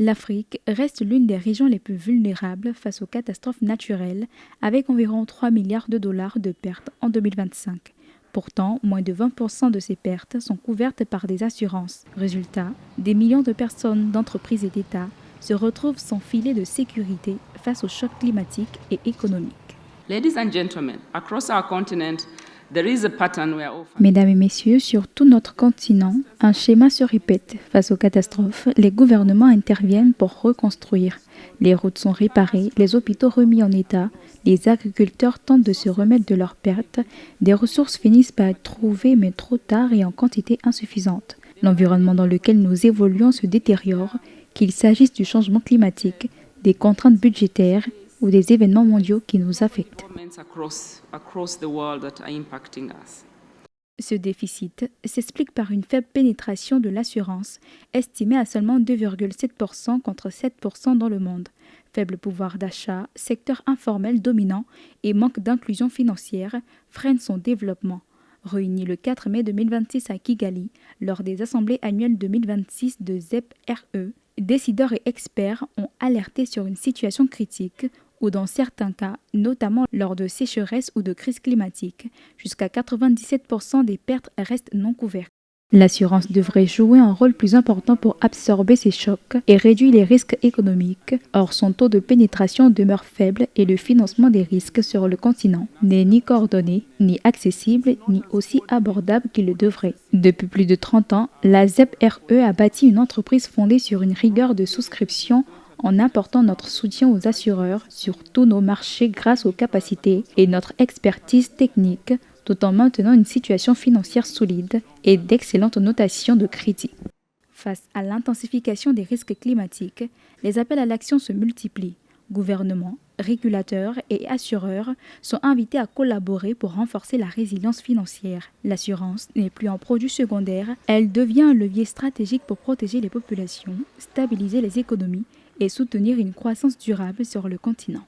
L'Afrique reste l'une des régions les plus vulnérables face aux catastrophes naturelles, avec environ 3 milliards de dollars de pertes en 2025. Pourtant, moins de 20% de ces pertes sont couvertes par des assurances. Résultat, des millions de personnes, d'entreprises et d'États se retrouvent sans filet de sécurité face aux chocs climatiques et économiques. Ladies and gentlemen, across our continent, there is a pattern where Mesdames et messieurs, sur tout notre continent, un schéma se répète. Face aux catastrophes, les gouvernements interviennent pour reconstruire. Les routes sont réparées, les hôpitaux remis en état, les agriculteurs tentent de se remettre de leurs pertes, des ressources finissent par être trouvées mais trop tard et en quantité insuffisante. L'environnement dans lequel nous évoluons se détériore, qu'il s'agisse du changement climatique, des contraintes budgétaires ou des événements mondiaux qui nous affectent. Ce déficit s'explique par une faible pénétration de l'assurance, estimée à seulement 2,7% contre 7% dans le monde. Faible pouvoir d'achat, secteur informel dominant et manque d'inclusion financière freinent son développement. Réunis le 4 mai 2026 à Kigali, lors des assemblées annuelles 2026 de ZEP-RE, décideurs et experts ont alerté sur une situation critique ou dans certains cas, notamment lors de sécheresses ou de crises climatiques, jusqu'à 97% des pertes restent non couvertes. L'assurance devrait jouer un rôle plus important pour absorber ces chocs et réduire les risques économiques. Or, son taux de pénétration demeure faible et le financement des risques sur le continent n'est ni coordonné, ni accessible, ni aussi abordable qu'il le devrait. Depuis plus de 30 ans, la ZEP-RE a bâti une entreprise fondée sur une rigueur de souscription en apportant notre soutien aux assureurs sur tous nos marchés grâce aux capacités et notre expertise technique, tout en maintenant une situation financière solide et d'excellentes notations de crédit. Face à l'intensification des risques climatiques, les appels à l'action se multiplient. Gouvernements, régulateurs et assureurs sont invités à collaborer pour renforcer la résilience financière. L'assurance n'est plus un produit secondaire, elle devient un levier stratégique pour protéger les populations, stabiliser les économies et soutenir une croissance durable sur le continent.